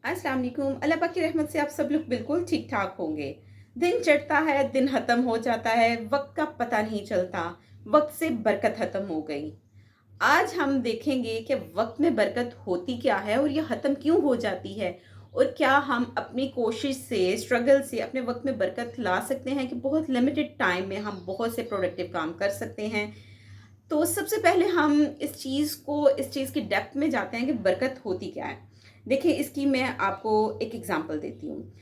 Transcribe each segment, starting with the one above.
अस्सलाम वालेकुम। अल्लाह पाक की रहमत से आप सब लोग बिल्कुल ठीक ठाक होंगे। दिन चढ़ता है, दिन ख़त्म हो जाता है, वक्त का पता नहीं चलता, वक्त से बरकत ख़त्म हो गई। आज हम देखेंगे कि वक्त में बरकत होती क्या है और ये ख़त्म क्यों हो जाती है, और क्या हम अपनी कोशिश से, स्ट्रगल से अपने वक्त में बरकत ला सकते हैं कि बहुत लिमिटेड टाइम में हम बहुत से प्रोडक्टिव काम कर सकते हैं। तो सबसे पहले हम इस चीज़ की डेप्थ में जाते हैं कि बरकत होती क्या है। देखिए, इसकी मैं आपको एक एग्जांपल देती हूँ।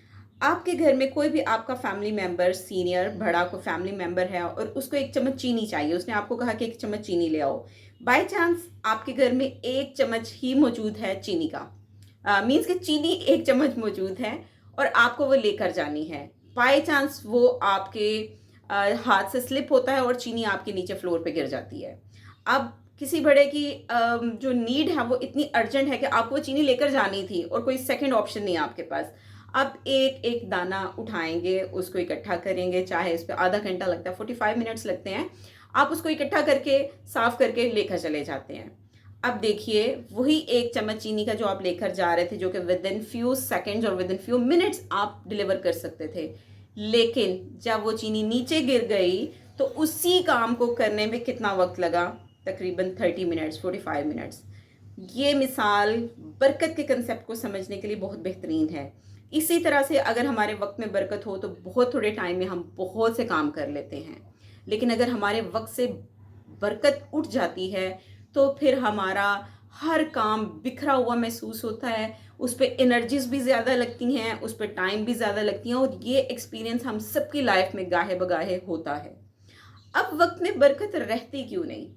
आपके घर में कोई भी आपका फैमिली मेंबर, सीनियर बड़ा कोई फैमिली मेंबर है और उसको 1 चम्मच चीनी चाहिए। उसने आपको कहा कि 1 चम्मच चीनी ले आओ। बाय चांस आपके घर में 1 चम्मच ही मौजूद है चीनी का। मीन्स कि चीनी 1 चम्मच मौजूद है और आपको वो लेकर जानी है। बाय चांस वो आपके हाथ से स्लिप होता है और चीनी आपके नीचे फ्लोर पे गिर जाती है। अब किसी बड़े की जो नीड है वो इतनी अर्जेंट है कि आपको वो चीनी लेकर जानी थी और कोई सेकंड ऑप्शन नहीं है आपके पास। अब एक एक दाना उठाएंगे, उसको इकट्ठा करेंगे, चाहे इस पे आधा घंटा लगता है, 45 मिनट्स लगते हैं। आप उसको इकट्ठा करके साफ करके लेकर चले जाते हैं। अब देखिए, वही 1 चम्मच चीनी का जो आप लेकर जा रहे थे, जो कि विद इन फ्यू सेकेंड्स और विद इन फ्यू मिनट्स आप डिलीवर कर सकते थे, लेकिन जब वो चीनी नीचे गिर गई तो उसी काम को करने में कितना वक्त लगा? तकरीबन 30 मिनट्स, 45 मिनट्स। ये मिसाल बरकत के कंसेप्ट को समझने के लिए बहुत बेहतरीन है। इसी तरह से अगर हमारे वक्त में बरकत हो तो बहुत थोड़े टाइम में हम बहुत से काम कर लेते हैं, लेकिन अगर हमारे वक्त से बरकत उठ जाती है तो फिर हमारा हर काम बिखरा हुआ महसूस होता है। उस पर एनर्जीज भी ज़्यादा लगती हैं, उस पर टाइम भी ज़्यादा लगती हैं, और ये एक्सपीरियंस हम सबकी लाइफ में गाहे बगाहे होता है। अब वक्त में बरकत रहती क्यों नहीं?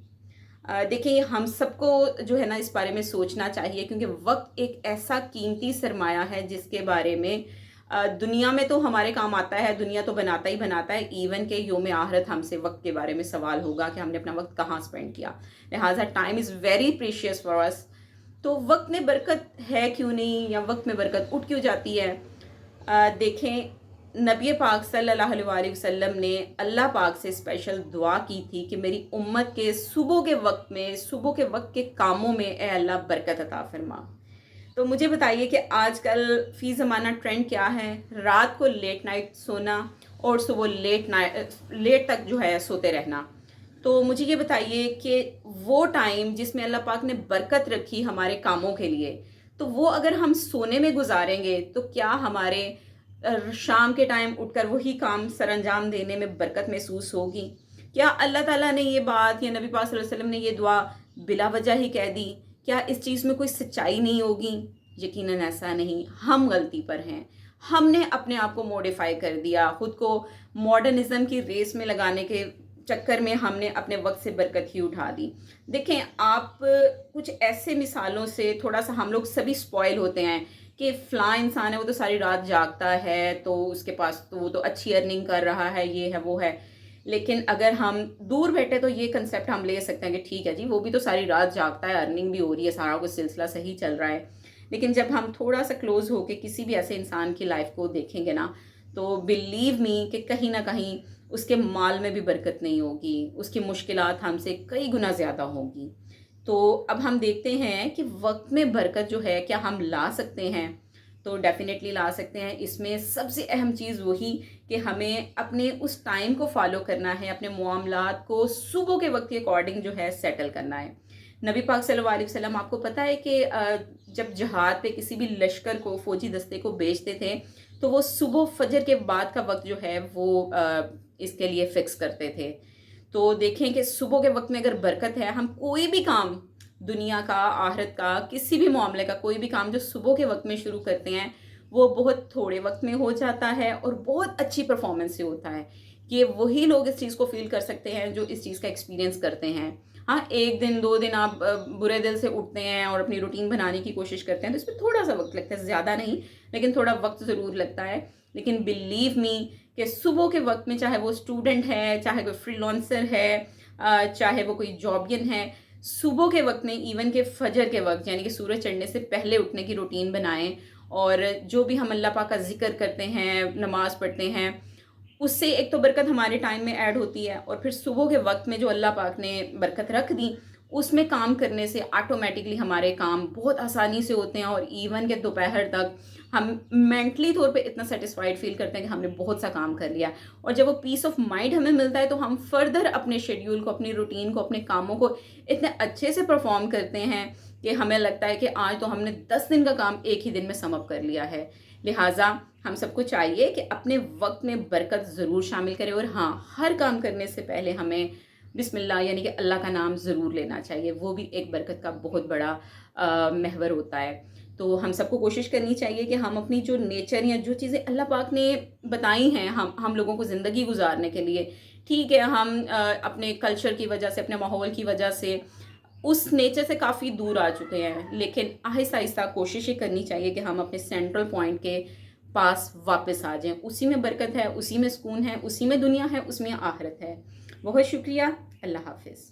देखिए, हम सबको जो है ना इस बारे में सोचना चाहिए, क्योंकि वक्त एक ऐसा कीमती सरमाया है जिसके बारे में दुनिया में तो हमारे काम आता है, दुनिया तो बनाता ही बनाता है। इवन के योम आखिरत हमसे वक्त के बारे में सवाल होगा कि हमने अपना वक्त कहाँ स्पेंड किया। लिहाजा time is very precious for us. तो वक्त में बरकत है क्यों नहीं, या वक्त में बरकत उठ क्यों जाती है? देखें, नबी पाक सल्लल्लाहु अलैहि वसल्लम ने अल्लाह पाक से स्पेशल दुआ की थी कि मेरी उम्मत के सुबह के वक्त में, सुबह के वक्त के कामों में ए अल्लाह बरकत अता फरमा। तो मुझे बताइए कि आजकल फ़ी ज़माना ट्रेंड क्या है? रात को लेट नाइट सोना और सुबह लेट तक जो है सोते रहना। तो मुझे ये बताइए कि वो टाइम जिसमें अल्लाह पाक ने बरकत रखी हमारे कामों के लिए, तो वो अगर हम सोने में गुजारेंगे तो क्या हमारे शाम के टाइम उठकर वही काम सरअंजाम देने में बरकत महसूस होगी? क्या अल्लाह ताला ने ये बात, या नबी पाक सल्लल्लाहु अलैहि वसल्लम ने ये दुआ बिला वजह ही कह दी? क्या इस चीज़ में कोई सच्चाई नहीं होगी? यकीनन ऐसा नहीं। हम गलती पर हैं। हमने अपने आप को मॉडिफाई कर दिया, खुद को मॉडर्निज्म की रेस में लगाने के चक्कर में हमने अपने वक्त से बरकत ही उठा दी। देखें, आप कुछ ऐसे मिसालों से थोड़ा सा हम लोग सभी स्पॉइल होते हैं कि फ़लाँ इंसान है, वो तो सारी रात जागता है, तो उसके पास तो वो तो अच्छी अर्निंग कर रहा है, ये है वो है। लेकिन अगर हम दूर बैठे तो ये कंसेप्ट हम ले सकते हैं कि ठीक है जी, वो भी तो सारी रात जागता है, अर्निंग भी हो रही है, सारा कुछ सिलसिला सही चल रहा है। लेकिन जब हम थोड़ा सा क्लोज होके किसी भी ऐसे इंसान की लाइफ को देखेंगे ना, तो बिलीव मी कि कहीं ना कहीं उसके माल में भी बरकत नहीं होगी, उसकी मुश्किलात हमसे कई गुना ज़्यादा होगी। तो अब हम देखते हैं कि वक्त में बरकत जो है क्या हम ला सकते हैं? तो डेफिनेटली ला सकते हैं। इसमें सबसे अहम चीज़ वही कि हमें अपने उस टाइम को फॉलो करना है, अपने मामलात को सुबह के वक्त के अकॉर्डिंग जो है सेटल करना है। नबी पाक सल्लल्लाहु अलैहि वसल्लम, आपको पता है कि जब जहाद पे किसी भी लश्कर को, फौजी दस्ते को भेजते थे, तो वो सुबह फजर के बाद का वक्त जो है वो इसके लिए फ़िक्स करते थे। तो देखें कि सुबह के वक्त में अगर बरकत है, हम कोई भी काम, दुनिया का, आखिरत का, किसी भी मामले का कोई भी काम जो सुबह के वक्त में शुरू करते हैं, वो बहुत थोड़े वक्त में हो जाता है और बहुत अच्छी परफॉर्मेंस से होता है। कि वही लोग इस चीज़ को फील कर सकते हैं जो इस चीज़ का एक्सपीरियंस करते हैं। हाँ, 1 दिन 2 दिन आप बुरे दिल से उठते हैं और अपनी रूटीन बनाने की कोशिश करते हैं, तो इसमें थोड़ा सा वक्त लगता है, ज़्यादा नहीं, लेकिन थोड़ा वक्त ज़रूर लगता है। लेकिन बिलीव मी कि सुबह के वक्त में, चाहे वो स्टूडेंट है, चाहे कोई फ्रीलांसर है, चाहे वो कोई जॉबियन है, सुबह के वक्त में, इवन के फजर के वक्त, यानी कि सूरज चढ़ने से पहले उठने की रूटीन बनाएं। और जो भी हम अल्लाह पाक का जिक्र करते हैं, नमाज पढ़ते हैं, उससे एक तो बरकत हमारे टाइम में ऐड होती है, और फिर सुबह के वक्त में जो अल्लाह पाक ने बरकत रख दी, اس میں کام کرنے سے آٹومیٹکلی ہمارے کام بہت آسانی سے ہوتے ہیں، اور ایون کہ دوپہر تک ہم مینٹلی طور پہ اتنا سیٹسفائیڈ فیل کرتے ہیں کہ ہم نے بہت سا کام کر لیا، اور جب وہ پیس آف مائنڈ ہمیں ملتا ہے تو ہم فردر اپنے شیڈیول کو، اپنی روٹین کو، اپنے کاموں کو اتنے اچھے سے پرفارم کرتے ہیں کہ ہمیں لگتا ہے کہ آج تو ہم نے 10 دن کا کام ایک ہی دن میں سم اپ کر لیا ہے۔ لہٰذا ہم سب کو چاہیے کہ اپنے وقت میں برکت ضرور شامل کریں، اور ہاں، ہر کام کرنے سے پہلے ہمیں بسم اللہ یعنی کہ اللہ کا نام ضرور لینا چاہیے، وہ بھی ایک برکت کا بہت بڑا محور ہوتا ہے۔ تو ہم سب کو کوشش کرنی چاہیے کہ ہم اپنی جو نیچر یا جو چیزیں اللہ پاک نے بتائی ہیں ہم لوگوں کو زندگی گزارنے کے لیے، ٹھیک ہے ہم اپنے کلچر کی وجہ سے، اپنے ماحول کی وجہ سے اس نیچر سے کافی دور آ چکے ہیں، لیکن آہستہ آہستہ کوشش یہ کرنی چاہیے کہ ہم اپنے سینٹرل پوائنٹ کے پاس واپس آ جائیں۔ اسی میں برکت ہے، اسی میں سکون ہے، اسی میں دنیا ہے، اس میں آخرت ہے۔ بہت شکریہ، اللہ حافظ۔